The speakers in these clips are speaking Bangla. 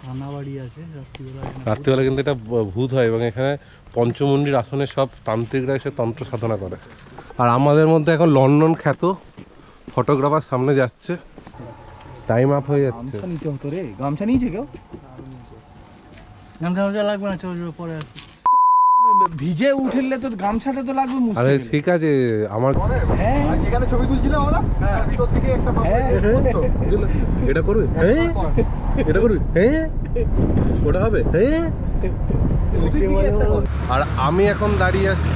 রান্নাবাড়ি আছে রাত্রিবেলা কিন্তু এটা ভূত হয় এবং এখানে পঞ্চমুণ্ডির আসনে সব তান্ত্রিকরা এসে তন্ত্র সাধনা করে। আর আমাদের মধ্যে এখন লন্ডন খ্যাত ফটোগ্রাফার সামনে যাচ্ছে, টাইম আপ হয়ে যাচ্ছে। নিতে হতো রে, গামছা নিয়েছে কেউ? গামছা লাগবে না, চল পরে ভিজে উঠলে তো গামছাটা তো লাগবে। আরে ঠিক আছে, আমার হ্যাঁ এখানে ছবি তুলছিলাম আমরা, ভিতর থেকে একটা এটা করবে, এটা করবে, ওটা হবে। আর আমি এখন দাঁড়িয়ে আছি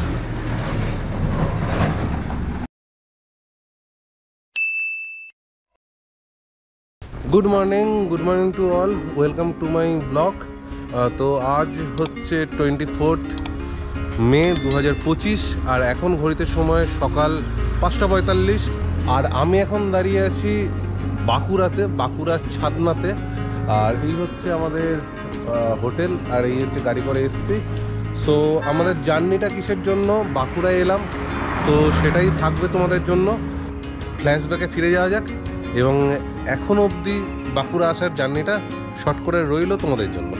good morning to all, welcome to my blog. তো আজ হচ্ছে 24 মে 2025 আর এখন ঘড়িতে সময় সকাল 5:45। আর আমি এখন দাঁড়িয়ে আছি বাঁকুড়াতে, বাঁকুড়ার ছাদনাতে। আর এই হচ্ছে আমাদের হোটেল, আর এই হচ্ছে গাড়ি করে এসেছি। সো আমাদের জার্নিটা কিসের জন্য বাঁকুড়ায় এলাম, তো সেটাই থাকবে তোমাদের জন্য। ফ্ল্যাশব্যাকে ফিরে যাওয়া যাক এবং এখনও অবধি বাঁকুড়া আসার জার্নিটা শর্ট করে রইল তোমাদের জন্য।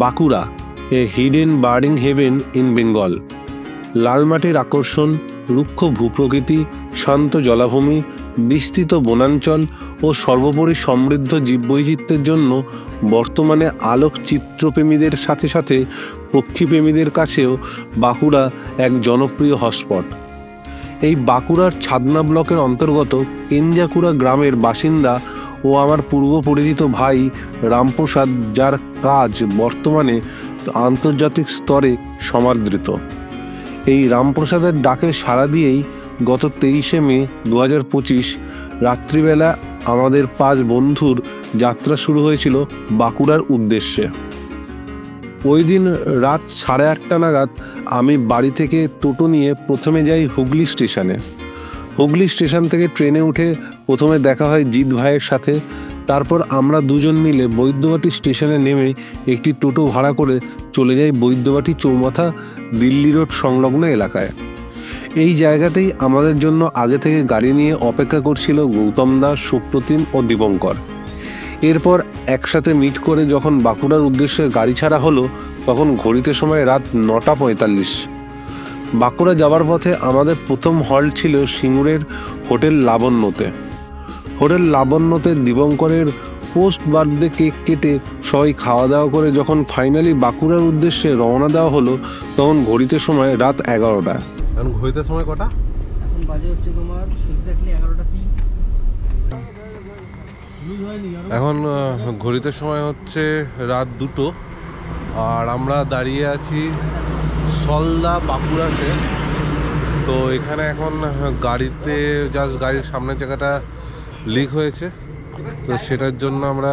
Bankura, a hidden birding heaven in Bengal. লাল মাটির আকর্ষণ, রুক্ষ ভূপ্রকৃতি, শান্ত জলাভূমি, বিস্তৃত বনাঞ্চল ও সর্বোপরি সমৃদ্ধ জীববৈচিত্র্যের জন্য বর্তমানে আলোকচিত্রপ্রেমীদের সাথে সাথে পক্ষীপ্রেমীদের কাছেও বাঁকুড়া এক জনপ্রিয় হটস্পট। এই বাঁকুড়ার ছাদনা ব্লকের অন্তর্গত কেঞ্জাকুড়া গ্রামের বাসিন্দা ও আমার পূর্ব পরিচিত ভাই রামপ্রসাদ, যার কাজ বর্তমানে আন্তর্জাতিক স্তরে সমাদৃত। এই রামপ্রসাদের ডাকে সাড়া দিয়েই গত 23শে মে 2025 রাত্রিবেলা আমাদের 5 বন্ধুর যাত্রা শুরু হয়েছিল বাঁকুড়ার উদ্দেশ্যে। ওই দিন রাত 8:30 নাগাদ আমি বাড়ি থেকে টোটো নিয়ে প্রথমে যাই হুগলি স্টেশনে। হুগলি স্টেশন থেকে ট্রেনে উঠে প্রথমে দেখা হয় জিৎ ভাইয়ের সাথে। তারপর আমরা দুজন মিলে বৈদ্যবাটি স্টেশনে নেমে একটি টোটো ভাড়া করে চলে যাই বৈদ্যবাটি চৌমাথা দিল্লি রোড সংলগ্ন এলাকায়। এই জায়গাতেই আমাদের জন্য আগে থেকে গাড়ি নিয়ে অপেক্ষা করছিল গৌতম দাস, সুপ্রতিম ও দীপঙ্কর। এরপর একসাথে মিট করে যখন বাঁকুড়ার উদ্দেশ্যে গাড়ি ছাড়া হলো, তখন ঘড়িতে সময় রাত 9:45। বাঁকুড়া যাওয়ার পথে আমাদের প্রথম হল্ট ছিল সিঙ্গুরের হোটেল লাবণ্যতে। হোটেল লাবণ্যতে দীপঙ্করের পোস্ট বার্থডে কেক কেটে সবাই খাওয়া দাওয়া করে যখন ফাইনালি বাঁকুড়ার উদ্দেশ্যে রওনা দেওয়া হলো, তখন ঘড়িতে সময় রাত 11টা। এখন ঘড়িতে সময় কটা? এখন বাজে হচ্ছে তোমার এক্স্যাক্টলি 11:03। এখন ঘড়িতে সময় হচ্ছে রাত 2টো। আর আমরা দাঁড়িয়ে আছি সলদা বাঁকুড়াতে। তো এখানে এখন গাড়িতে জাস্ট গাড়ির সামনের জায়গাটা লিক হয়েছে, তো সেটার জন্য আমরা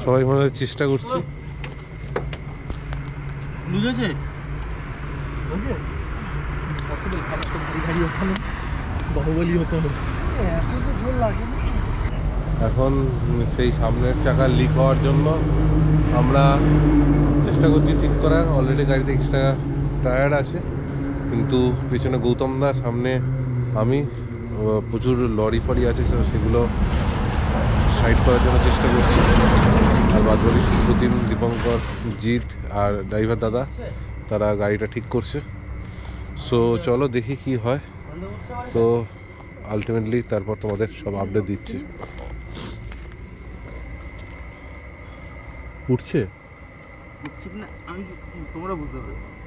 সবাই মনে হয় চেষ্টা করছি। এখন সেই সামনের চাকা লিক হওয়ার জন্য আমরা চেষ্টা করছি ঠিক করার। অলরেডি গাড়িতে এক্সট্রা টায়ার আছে, কিন্তু পেছনে গৌতম দা, সামনে আমি, প্রচুর লরি ফরি আছে, সেগুলো সাইড করার জন্য চেষ্টা করছি। আর বাদবাকি সুপ্রতিম, দীপঙ্কর, জিৎ আর ড্রাইভার দাদা, তারা গাড়িটা ঠিক করছে। সো চলো দেখি কি হয়। তো আলটিমেটলি তারপর তোমাদের সব আপডেট দিচ্ছি। উঠছে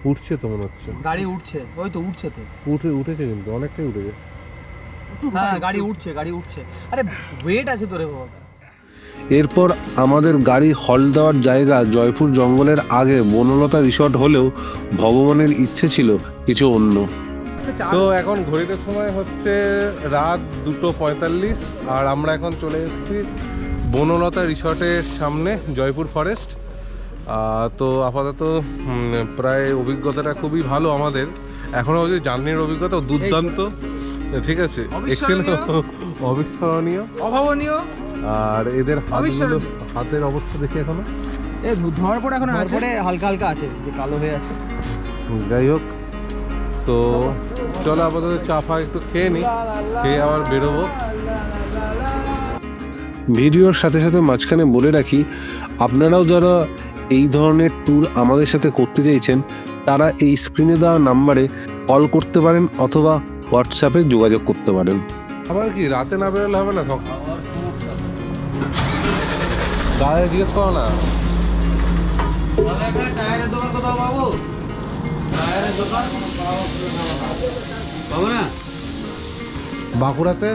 উঠছে তো মনে হচ্ছে, গাড়ি উঠছে, ওই তো উঠছে, তো উঠেছে কিন্তু অনেকটাই উঠেছে। হ্যাঁ গাড়ি উঠছে। আরে ওয়েট আছে তো রে বাবা। এরপর আমাদের গাড়ি হল দেওয়ার জায়গা জয়পুর জঙ্গলের আগে বনলতা রিসর্ট হলেও ভগবানের ইচ্ছে ছিল কিছু অন্য। তো এখন ঘড়িতে সময় হচ্ছে রাত 2:45 আর আমরা এখন চলে এসেছি বনলতা রিসর্টের সামনে, জয়পুর ফরেস্ট। তো আপাতত প্রায় অভিজ্ঞতাটা খুবই ভালো আমাদের। এখনও যে জার্নির অভিজ্ঞতা দুর্দান্ত, ঠিক আছে, এক্সেলেন্ট, অবিস্মরণীয়, অভাবনীয়। আর এদের হাতের অবস্থা দেখি এখনো ধোয়ার পরে এখন আছে, হালকা হালকা আছে, যে কালো হয়ে আছে। যাই হোক, তো চলো আপাতত চা ফা একটু খেয়ে নিই, খেয়ে আবার বেরোবো। ভিডিওর সাথে সাথে মাঝখানে বলে রাখি, আপনারাও যারা এই ধরনের ট্যুর আমাদের সাথে করতে চাইছেন তারা এই স্ক্রিনে দেওয়া নাম্বারে কল করতে পারেন অথবা হোয়াটসঅ্যাপে যোগাযোগ করতে পারেন। আবার কি রাতে না বেরোলে হবে না? গায়ে জিজ্ঞেস করো না। টায়ারের দোকান কোথাও পাবো? টায়ারের দোকান পাবো না বাঁকুড়াতে।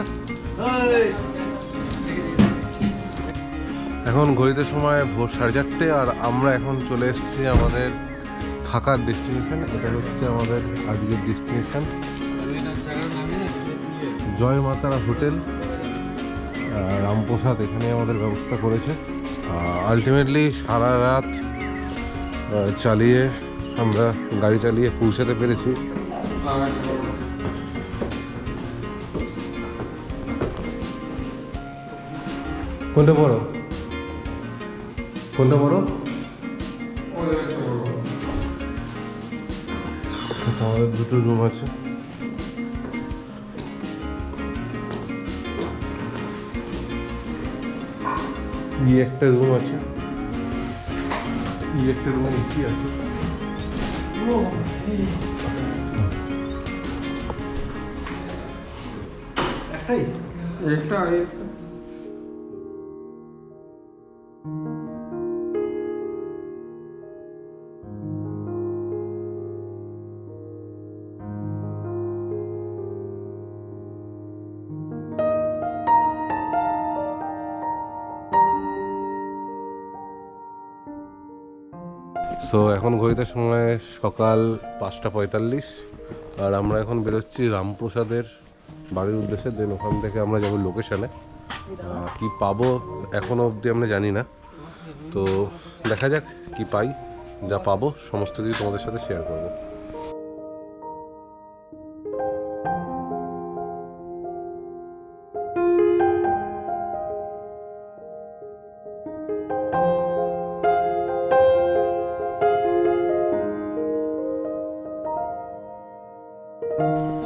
এখন ঘড়িতে সময় ভোর 4:30 আর আমরা এখন চলে এসেছি আমাদের থাকার ডেস্টিনেশন। এটা হচ্ছে আমাদের আজকের ডেস্টিনেশন, জয় মাতারা হোটেল রামপ্রসাদ। এখানে আমাদের ব্যবস্থা করেছে। আলটিমেটলি সারা রাত চালিয়ে আমরা গাড়ি চালিয়ে পৌঁছাতে পেরেছি। কোনটা বড়? কোনটা বড়? আচ্ছা, আমাদের দুটো রুম আছে। একটা রুম আছে, একটা রুমে এসি আছে। সো এখন ঘড়িতে সময় সকাল 5:45 আর আমরা এখন বেরোচ্ছি রামপ্রসাদের বাড়ির উদ্দেশ্যে। দেন ওখান থেকে আমরা যাবো লোকেশানে। কি পাবো এখনও অবধি আমরা জানি না, তো দেখা যাক কি পাই। যা পাবো সমস্ত কিছু তোমাদের সাথে শেয়ার করবো।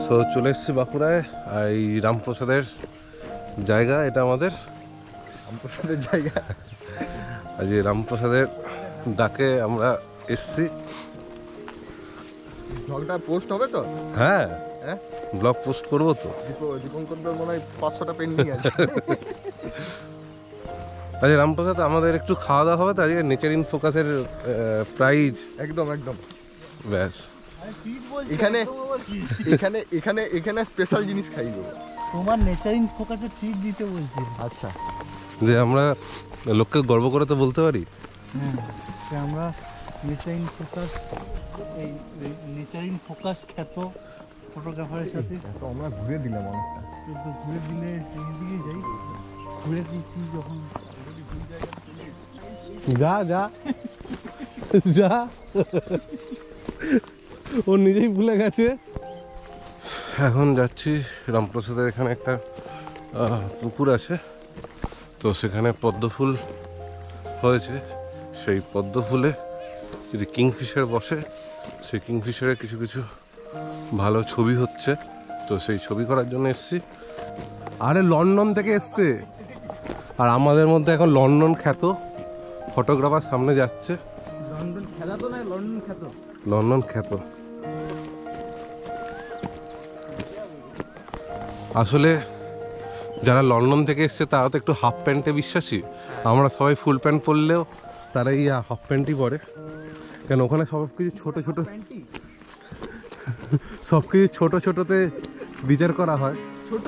সো চলে এসেছি বাঁকুড়ায়। আর এই রামপ্রসাদের জায়গা, এটা আমাদের রামপ্রসাদের জায়গা। আজ এই রামপ্রসাদের ডাকে আমরা এসছি। ব্লগটা পোস্ট হবে তো? হ্যাঁ, হ্যাঁ ব্লগ পোস্ট করবো তো। দীপঙ্কর মনে হয় 500টা পেন্ডিং আছে। আচ্ছা, রামপ্রসাদ আমাদের একটু খাওয়া দাওয়া হবে তো আজকে। নেচার ইন ফোকাসের প্রাইজ একদম একদম ব্যাস। এখানে এখানে এখানে এখানে স্পেশাল জিনিস খাইব। তোমার নেচার ইন ফোকাসে ট্রিট দিতে বলছি। আচ্ছা, যে আমরা লোককে গর্ব করে তো বলতে পারি। হ্যাঁ, আমরা নেচার ইন ফোকাস, এই নেচার ইন ফোকাস খ্যাত ফটোগ্রাফারের সাথে তো আমরা ঘুরে দিলাম অনেকটা। ঘুরে দিলে দিকে যাই, ঘুরে দিচ্ছি যখন যা যা যা, ও নিজেই ভুলে গেছে। এখন যাচ্ছি রামপ্রসাদের এখানে একটা পুকুর আছে, তো সেখানে পদ্ম ফুল হয়েছে। সেই পদ্ম ফুলে যদি কিংফিশার বসে, সেই কিংফিশারে কিছু কিছু ভালো ছবি হচ্ছে, তো সেই ছবি করার জন্য এসছি। আরে লন্ডন থেকে এসছে, আর আমাদের মধ্যে এখন লন্ডন খ্যাত ফটোগ্রাফার সামনে যাচ্ছে। লন্ডন খেলা তো নয়, লন্ডন খ্যাত। লন্ডন খ্যাত। আসলে যারা লন্ডন থেকে এসছে তারা তো একটু হাফ প্যান্টে বিশ্বাসী। আমরা সবাই ফুল প্যান্ট পরলেও তারা এই হাফ প্যান্টই পরে, কেন ওখানে সব কিছু ছোটো ছোটো, সব কিছু ছোটো ছোটোতে বিচার করা হয়। ছোট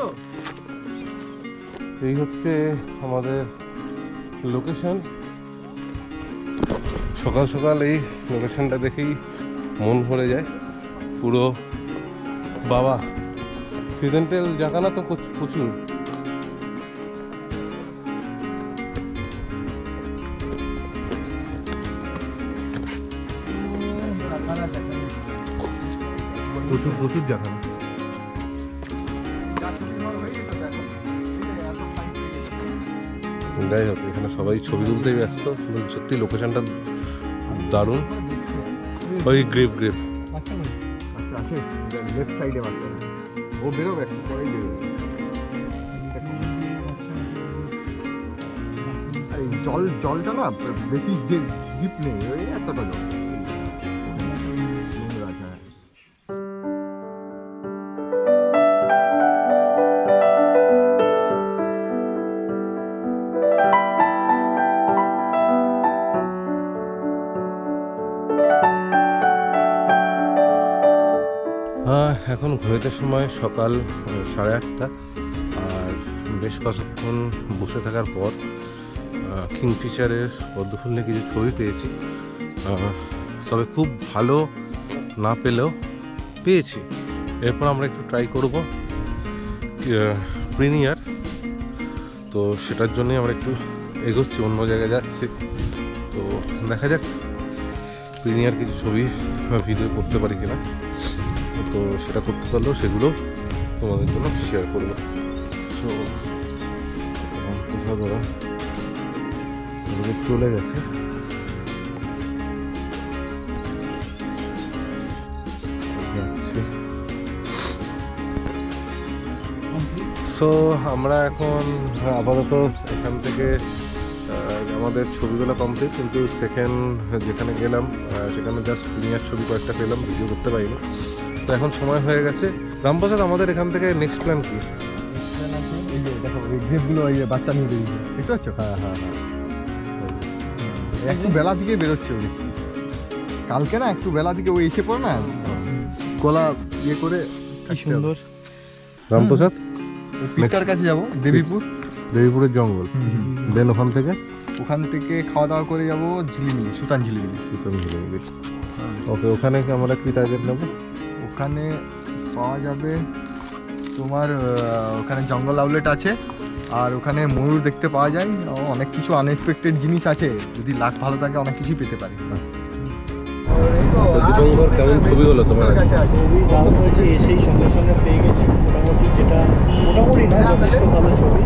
এই হচ্ছে আমাদের লোকেশন। সকাল সকাল এই লোকেশনটা দেখেই মন ভরে যায় পুরো। বাবা, সিডেন্টাল জায়গা না তো প্রচুর। প্রচুর প্রচুর জায়গা। যাই হোক, এখানে সবাই ছবি তুলতেই ব্যস্ত। সত্যি লোকেশনটা দারুণ। ওই গ্রেপ গ্রেপ আচ্ছা আছে লেফট সাইডে মাত্র। ও বেরোবে একটু পরেই বেরোবে। এই জলটা না বেশি ডিপ নেই, ওই এতটা জল নোংরা আছে। এখন ঘড়িতে সময় সকাল 8:30, আর বেশ কতক্ষণ বসে থাকার পর কিংফিশারের পদ্মফুল নিয়ে কিছু ছবি পেয়েছি। তবে খুব ভালো না পেলেও পেয়েছি। এরপর আমরা একটু ট্রাই করব প্রিমিয়ার, তো সেটার জন্যই আমরা একটু এগোচ্ছি, অন্য জায়গায় যাচ্ছি। তো দেখা যাক প্রিমিয়ার কিছু ছবি ভিডিও করতে পারি কিনা। তো সেটা করতে পারলেও সেগুলো তোমাদের জন্য শেয়ার করবো। তো কোথাও ধরা চলে গেছে। সো আমরা এখন আপাতত এখান থেকে আমাদের ছবিগুলো কমপ্লিট, কিন্তু সেকেন্ড যেখানে গেলাম সেখানে জাস্ট প্রিমিয়ার ছবি কয়েকটা পেলাম, ভিডিও করতে পারিনি। তো এখন সময় হয়ে গেছে। রামপ্রসাদ, আমাদের এখান থেকে নেক্সট প্ল্যান কি? এই যে দেখো এই গ্রেপগুলো, এই যে বাচ্চা নিয়ে বেরিয়েছে, দেখতে পাচ্ছ? হ্যাঁ হ্যাঁ হ্যাঁ, একটু বেলা দিকে বেরোচ্ছে ওই, কালকে না একটু বেলা দিকে ওই এসে পড়ে না কলা ইয়ে করে। কি সুন্দর। রামপ্রসাদ, পিকটার কাছে যাবো, দেবীপুর, দেবীপুরের জঙ্গল। দেন ওখান থেকে খাওয়া দাওয়া করে যাবো ঝিলিমিলি, সুতান ঝিলিমিলি। ওকে, ওখানে কি আমরা কি টার্গেট নেব? ওখানে পাওয়া যাবে তোমার ওখানে জঙ্গল আউটলেট আছে, আর ওখানে ময়ূর দেখতে পাওয়া যায়, অনেক কিছু আনএক্সপেক্টেড জিনিস আছে, যদি লাক ভালো থাকে অনেক কিছুই পেতে পারি। দীপঙ্কর, কেমন ছবি হলো তোমার? ছবি দারুণ হয়েছে, এসেই সঙ্গে সঙ্গে পেয়ে গেছি মোটামুটি, যেটা মোটামুটি না যথেষ্ট ভালো ছবি,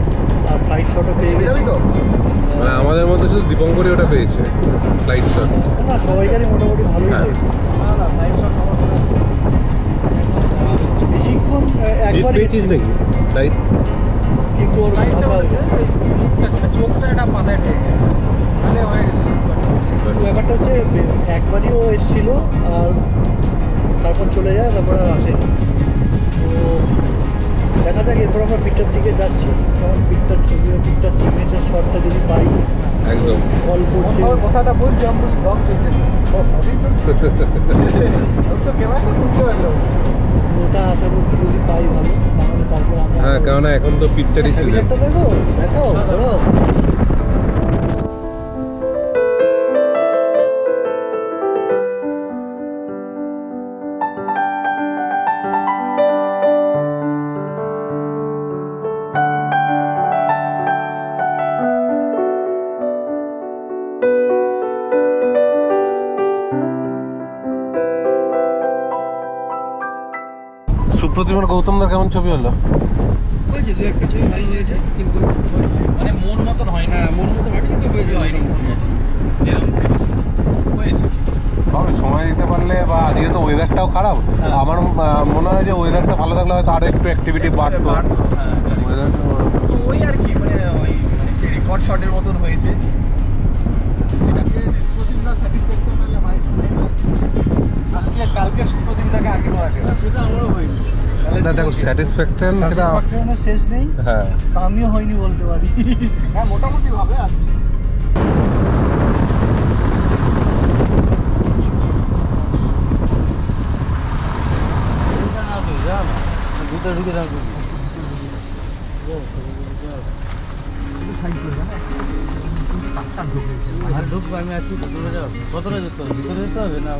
আর ফ্লাইট শটও পেয়ে গেছি। মানে আমাদের মধ্যে শুধু দীপঙ্করই ওটা পেয়েছে, ফ্লাইট শট। না, সবাইকারই মোটামুটি ভালোই হয়েছে। না না, ফ্লাইট শট সবার বেশিক্ষণ একবার পেয়েছিস নাকি ফ্লাইট? কিন্তু ওর চোখটা একটা পাতায় ঠেকে তাহলে হয়ে গেছে। ব্যাপারটা হচ্ছে একবারই ও এসেছিল, আর তারপর চলে যায়, তারপর আর আসেনি। তো দেখা যাক, এরপর আমরা পিকটার দিকে যাচ্ছি, কারণ পিকটার ছবি, পিকটার সিগনেচার শটটা যদি পাই। একদম কল করছে, কথাটা বলছি, আমি ব্লগ চলছে ক্যামেরাটা বুঝতে পারলো। ওটা আশা করছি যদি পাই ভালো, তাহলে তারপর আমরা। হ্যাঁ, কারণ এখন তো পিকচারই ছিল। একটা দেখো দেখাও ধরো। সুপ্রতিমার গৌতমদার কেমন ছবি হলো? হয়েছে, দু একটা ছবি ভালো হয়েছে, কিন্তু হয়েছে মানে মন মতন হয় না, মন মতন হয়নি, কিন্তু হয়েছে হয়নি যেরকম হয়েছে। হবে সময় দিতে পারলে, বা আজকে তো ওয়েদারটাও খারাপ, আমার মনে হয় যে ওয়েদারটা ভালো থাকলে হয়তো আরো একটু অ্যাক্টিভিটি বাড়তো। তো ওই আর কি, মানে ওই মানে সেই রেকর্ড শটের মতন হয়েছে। কালকে সুপ্রতিমদাকে আগে করাকে, সেটা আমারও হয়নি। না দেখো, স্যাটিসফ্যাকশন সেটা সাটিসফ্যাকশনের শেষ নেই, হ্যাঁ। আমিও হয়নি বলতে পারি। হ্যাঁ মোটামুটি ভাবে আর কি। ভিতরে ঢুকে থাকবো। আর ঢুকবো, আমি আছি, ভিতরে যাও। কতটা যেতে হবে? ভিতরে যেতে হবে না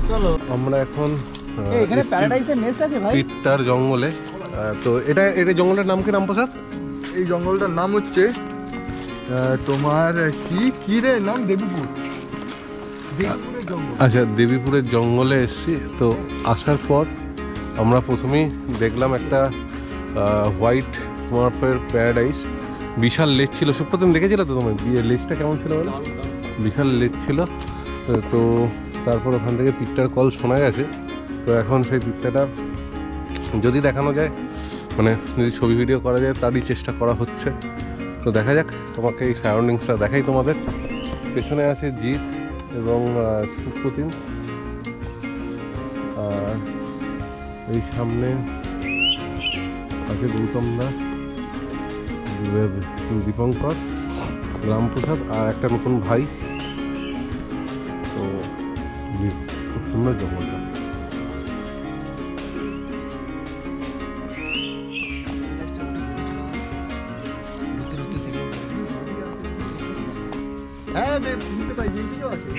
চলো। আমরা এখন এখানে প্যারাডাইসের নেস্ট আছে ভাই, পিকটার জঙ্গলে। তো এটা জঙ্গলের নাম কি রামপ্রসাদ? এই জঙ্গলটার নাম হচ্ছে তোমার কি রে নাম, দেবীপুর। দেবীপুরের জঙ্গল। আচ্ছা, দেবীপুরের জঙ্গলে এসেছি। তো আসার পর আমরা প্রথমেই দেখলাম একটা হোয়াইট মার্পের প্যারাডাইস, বিশাল লেক ছিল। সুপ্রতিম দেখেছিল তো তোমার লেকটা কেমন ছিল বলো? বিশাল লেক ছিল। তো তারপর ওখান থেকে পিকটার কল শোনা গেছে। তো এখন সেই পিকটাটা যদি দেখানো যায়, মানে যদি ছবি ভিডিও করা যায়, তারই চেষ্টা করা হচ্ছে। তো দেখা যাক, তোমাকে এই সারাউন্ডিংসটা দেখাই তোমাদের। পেছনে আছে জিৎ এবং সুপ্রতিম, আর এই সামনে আছে গৌতম দা, দীপঙ্কর, রামপ্রসাদ আর একটা নতুন ভাই। তো খুব সুন্দর জঙ্গলটা। হ্যাঁ বুঝতে পারছি, এইদিকেও আছে।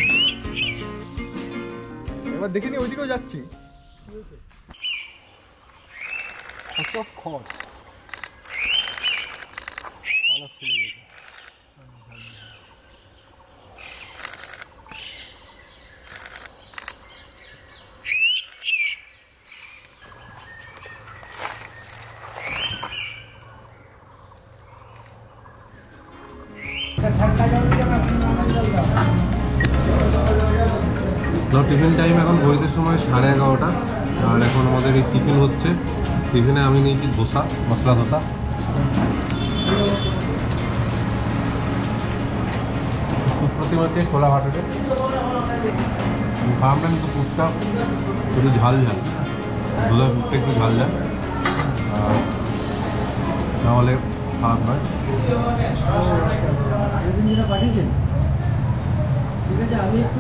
এবার দেখে নি, ওইদিকেও যাচ্ছি। কত খড় চলে গেছে। টিফিন টাইম এখন ঘড়িতে সময় 11:30, আর এখন আমাদের এই টিফিন হচ্ছে। টিফিনে আমি নিয়েছি ধোসা, মশলা ধোসা। প্রতিমাকে খোলা ভাটাতে ভাবনা, কিন্তু পুরটা একটু ঝাল ঝাল, ধোসা পুরটা একটু ঝাল ঝাল, নাহলে খারাপ নয়। পাঠিয়েছেন, ঠিক আছে, আমি একটু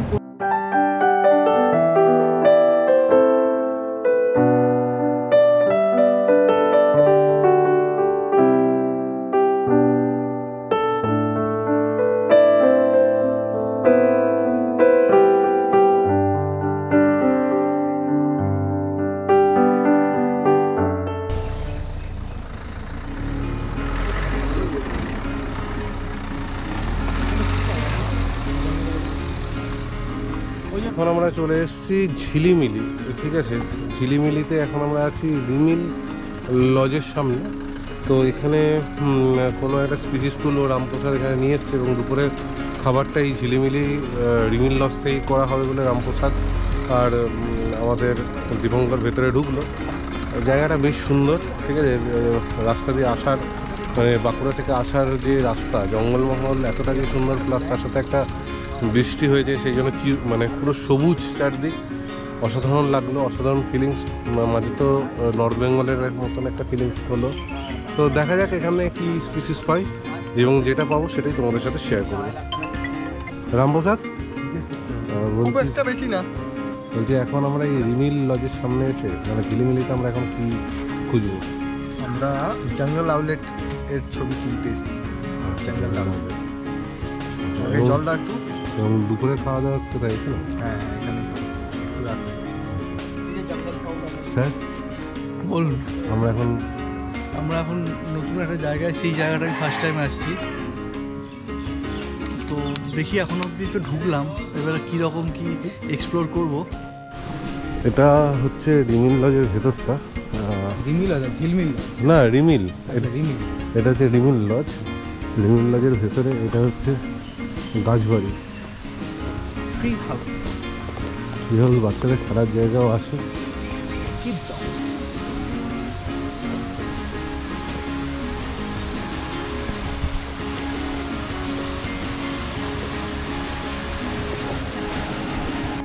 এখন আমরা চলে এসেছি ঝিলিমিলি, ঠিক আছে। ঝিলিমিলিতে এখন আমরা আছি রিমিল লজের সামনে। তো এখানে কোনো একটা স্পিচিস টুল ও রামপ্রসাদ এখানে নিয়ে এসছে, এবং দুপুরের খাবারটা এই ঝিলিমিলি রিমিল লজ থেকেই করা হবে বলে রামপ্রসাদ আর আমাদের দীপঙ্কর ভেতরে ঢুকলো। জায়গাটা বেশ সুন্দর, ঠিক আছে। রাস্তা দিয়ে আসার, মানে বাঁকুড়া থেকে আসার যে রাস্তা, জঙ্গলমহল এতটা যে সুন্দর, প্লাস তার সাথে একটা বৃষ্টি হয়েছে, সেই জন্য মানে পুরো সবুজ চারদিক, অসাধারণ লাগলো, অসাধারণ ফিলিংস। মাঝে তো নর্থ বেঙ্গলের মতন একটা ফিলিংস হলো। তো দেখা যাক এখানে কি স্পিসিস পাই, এবং যেটা পাবো সেটাই তোমাদের সাথে শেয়ার করবো। রামপ্রসাদ খুব একটা বেশি না, বলছি এখন আমরা এই রিমিল লজের সামনে এসে, মানে ঝিলিমিলিতে আমরা এখন কি খুঁজবো? আমরা জঙ্গল আউটলেট এর ছবি তুলতে এসেছি। জঙ্গল আউটলেট, জলদা একটু, এবং দুপুরে খাওয়া দাওয়া কোথায় এখানে? হ্যাঁ এখানে স্যার বলুন। আমরা এখন নতুন একটা জায়গায়, সেই জায়গাটায় ফার্স্ট টাইম আসছি। তো দেখি, এখন অবধি তো ঢুকলাম, এবারে কীরকম কি এক্সপ্লোর করব। এটা হচ্ছে রিমিল লজের ভেতরটা। রিমিল আছে, ঝিলমিল না, রিমিল, রিমিল। এটা হচ্ছে রিমিল লজ। রিমিল লজের ভেতরে এটা হচ্ছে গাছবাড়ি। কীভাবে বাচ্চাদের খেলার জায়গাও আছে।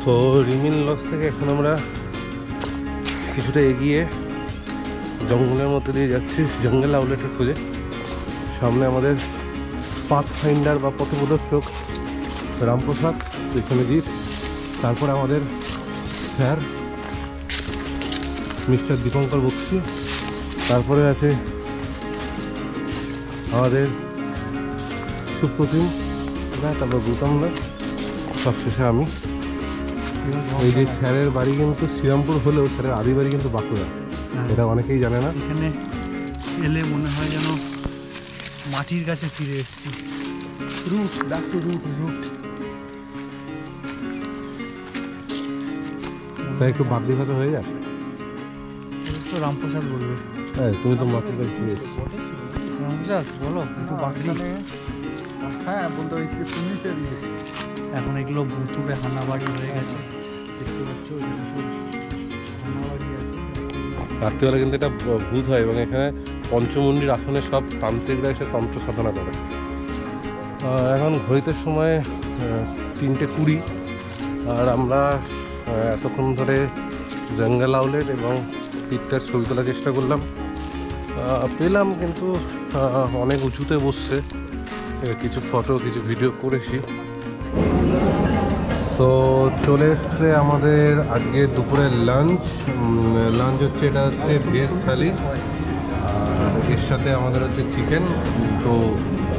তো রিমিল লজ থেকে এখন আমরা কিছুটা এগিয়ে জঙ্গলের মধ্যে দিয়ে যাচ্ছি, জঙ্গল আউটলেটের খোঁজে। সামনে আমাদের পাথ ফাইন্ডার বা পথপ্রদর্শক রামপ্রসাদ, পেছনে জিৎ, তারপরে আমাদের স্যার মিস্টার দীপঙ্কর বক্সি, তারপরে আছে আমাদের সুপ্রতিম, তারপর গৌতম দা, সবশেষে আমি। এই যে স্যারের বাড়ি কিন্তু শ্রীরামপুর হলেও স্যারের আদি বাড়ি কিন্তু বাঁকুড়া, এটা অনেকেই জানে না। এখানে এলে মনে হয় যেন মাটির কাছে ফিরে এসেছি। Root, back to root. তাই একটু বাগদি ভাষা হয়ে যায়। তো রামপ্রসাদ বলবে। হ্যাঁ, তুমি তো মাটির কাছে ফিরে এসেছো। রামপ্রসাদ বলো একটু বাগদি। হ্যাঁ বলতে ওই পুলিশের এখন এগুলো ভুতুড়ে হানাবাড়ি হয়ে গেছে, দেখতে পাচ্ছ, হানাবাড়ি আছে। রাত্রিবেলা কিন্তু এটা ভূত হয় এবং এখানে পঞ্চমুণ্ডির আসনে সব তান্ত্রিকরা এসে তন্ত্র সাধনা করে। এখন ঘড়িতে সময় 3:20 আর আমরা এতক্ষণ ধরে জঙ্গল আউলেট এবং পিঠটার ছবি তোলার চেষ্টা করলাম, পেলাম কিন্তু অনেক উঁচুতে বসছে। কিছু ফটো কিছু ভিডিও করেছি। সো চলে এসছে আমাদের আজকে দুপুরের লাঞ্চ হচ্ছে, এটা হচ্ছে ভেজ থালি আর এর সাথে আমাদের হচ্ছে চিকেন। তো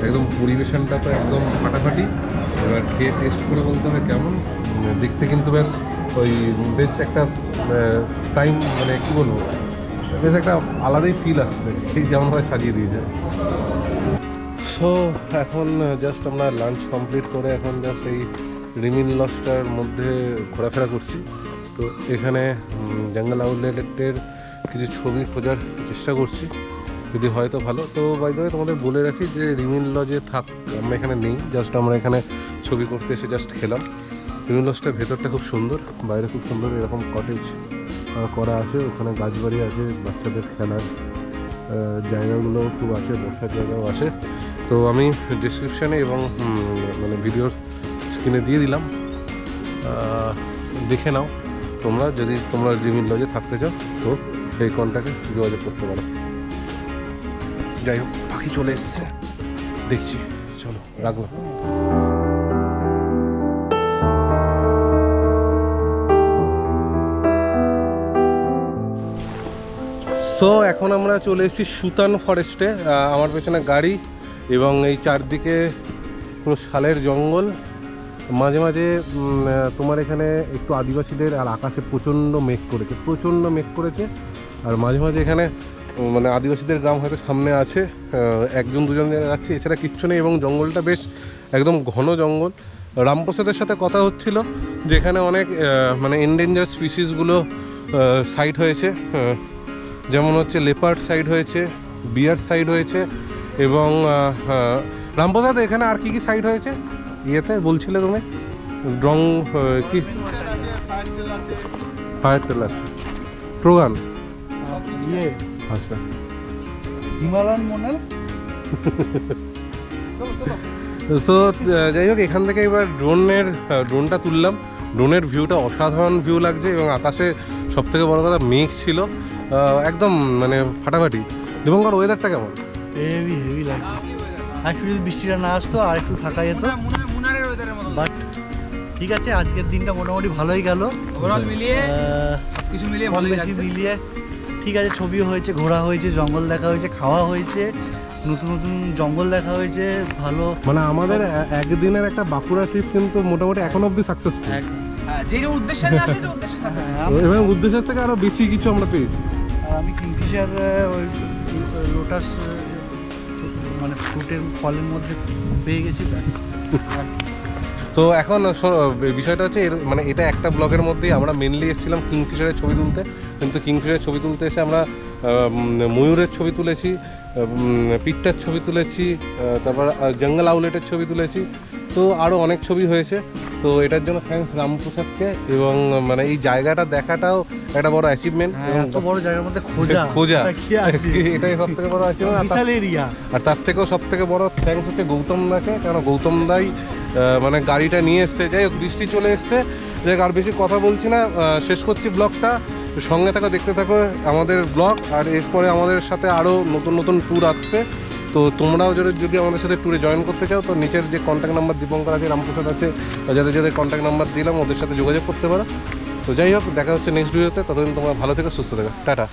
একদম পরিবেশনটা তো একদম ফাটাফাটি। এবার খেয়ে টেস্ট করে বলতে হবে কেমন। দেখতে কিন্তু বেশ একটা টাইম মানে কী বলবো, বেশ একটা আলাদাই ফিল আসছে, ঠিক যেমনভাবে সাজিয়ে দিয়েছে। সো এখন জাস্ট আমরা লাঞ্চ কমপ্লিট করে এখন জাস্ট এই রিমিন লজটার মধ্যে ঘোরাফেরা করছি। তো এখানে জঙ্গল আউটলেটের কিছু ছবি খোঁজার চেষ্টা করছি, যদি হয় তো ভালো। তো বাই দ্য ওয়ে তোমাদের বলে রাখি যে রিমিন লজে আমরা এখানে নেই, জাস্ট আমরা এখানে ছবি করতে এসে জাস্ট খেলাম। রিমিন লজটার ভেতরটা খুব সুন্দর, বাইরে খুব সুন্দর এরকম কটেজ করা আছে, ওখানে গাছবাড়ি আছে, বাচ্চাদের খেলার জায়গাগুলো খুব আছে, বসার জায়গাও আছে। তো আমি ডিসক্রিপশানে এবং মানে ভিডিওর স্ক্রিনে দিয়ে দিলাম, দেখে নাও তোমরা। যদি তোমরা রিমিন লজে থাকতে চাও তো এই কন্ট্যাক্টে যোগাযোগ করতে পারো। যাই হোক, পাখি চলে এসছে দেখছি, চলো রাখলাম। সো এখন আমরা চলে এসেছি সুতান ফরেস্টে। আমার পেছনে গাড়ি এবং এই চারদিকে পুরো শালের জঙ্গল। মাঝে মাঝে তোমার এখানে একটু আদিবাসীদের, আর আকাশে প্রচণ্ড মেঘ করেছে। আর মাঝে মাঝে এখানে মানে আদিবাসীদের গ্রাম হয়তো সামনে আছে, 1-2 যাচ্ছে, এছাড়া কিচ্ছু নেই। এবং জঙ্গলটা বেশ একদম ঘন জঙ্গল। রামপ্রসাদের সাথে কথা হচ্ছিল যে এখানে অনেক মানে এন্ডেঞ্জার স্পিসিসগুলো সাইট হয়েছে, যেমন হচ্ছে লেপার্ড সাইড হয়েছে, বিয়ার সাইড হয়েছে এবং রামপ্রসাদ এখানে আর কি সাইড হয়েছে ইয়েতে বলছিলে তুমি? রং কি ফায়ার টেল আছে, ট্রোগান, আচ্ছা হিমালয়ান মডেল। সো যাই হোক, এখান থেকে এবার ড্রোনটা তুললাম। ড্রোনের ভিউটা অসাধারণ ভিউ লাগছে এবং আকাশে সবথেকে বড় কথা মেঘ ছিল, একদম মানে ফাটাফাটি। দীপঙ্কর, ওয়েদারটা কেমন? হেভি লাগছে। একটু যদি বৃষ্টিটা না আসতো আর একটু থাকা যেত, বাট ঠিক আছে, আজকের দিনটা মোটামুটি ভালোই গেল। ওভারঅল মিলিয়ে কিছু মিলিয়ে ভালোই লাগছে। মিলিয়ে ঠিক আছে, ছবিও হয়েছে, ঘোরা হয়েছে, জঙ্গল দেখা হয়েছে, খাওয়া হয়েছে, নতুন নতুন জঙ্গল দেখা হয়েছে, ভালো। মানে আমাদের একদিনের একটা বাঁকুড়া ট্রিপ কিন্তু মোটামুটি এখন অবধি সাকসেসফুল। যেটা উদ্দেশ্যে আমি আসলে যে উদ্দেশ্যে সাকসেস, এবং উদ্দেশ্যের থেকে আরো বেশি কিছু আমরা পেয়েছি। আর আমি কিংফিশার ওই লোটাস মানে ফ্রুটের ফলের মধ্যে পেয়ে গেছি, ব্যাস। তো এখন বিষয়টা হচ্ছে মানে এটা একটা ব্লগের মধ্যেই আমরা মেনলি এসেছিলাম কিংফিশারের ছবি তুলতে, কিন্তু কিংফিশারের ছবি তুলতে এসে আমরা ময়ূরের ছবি তুলেছি, পিঠটার ছবি তুলেছি, তারপর জঙ্গল আউলেটের ছবি তুলেছি, তো আরও অনেক ছবি হয়েছে। তো এটার জন্য থ্যাঙ্কস রামপ্রসাদকে, এবং মানে এই জায়গাটা দেখাটাও একটা বড় অ্যাচিভমেন্ট। এত বড় জায়গার মধ্যে খোঁজা এটাই সব থেকে বড় অ্যাচিভমেন্ট। আর তার থেকেও সব থেকে বড় থ্যাঙ্কস হচ্ছে গৌতম দাকে, কারণ গৌতম দাই মানে গাড়িটা নিয়ে এসছে। যাই হোক, বৃষ্টি চলে এসছে, যাই হোক আর বেশি কথা বলছি না, শেষ করছি ব্লগটা। সঙ্গে থাকো, দেখতে থাকো আমাদের ব্লগ। আর এরপরে আমাদের সাথে আরও নতুন নতুন ট্যুর আসছে, তো তোমরাও যদি আমাদের সাথে ট্যুরে জয়েন করতে চাও তো নিচের যে কন্ট্যাক্ট নাম্বার দীপঙ্কর আছে, রামপ্রসাদ আছে, যাদের কন্ট্যাক্ট নাম্বার দিলাম ওদের সাথে যোগাযোগ করতে পারো। তো যাই হোক, দেখা হচ্ছে নেক্সট ভিডিওতে। ততদিন তোমরা ভালো থেকো, সুস্থ থেকো, টাটা।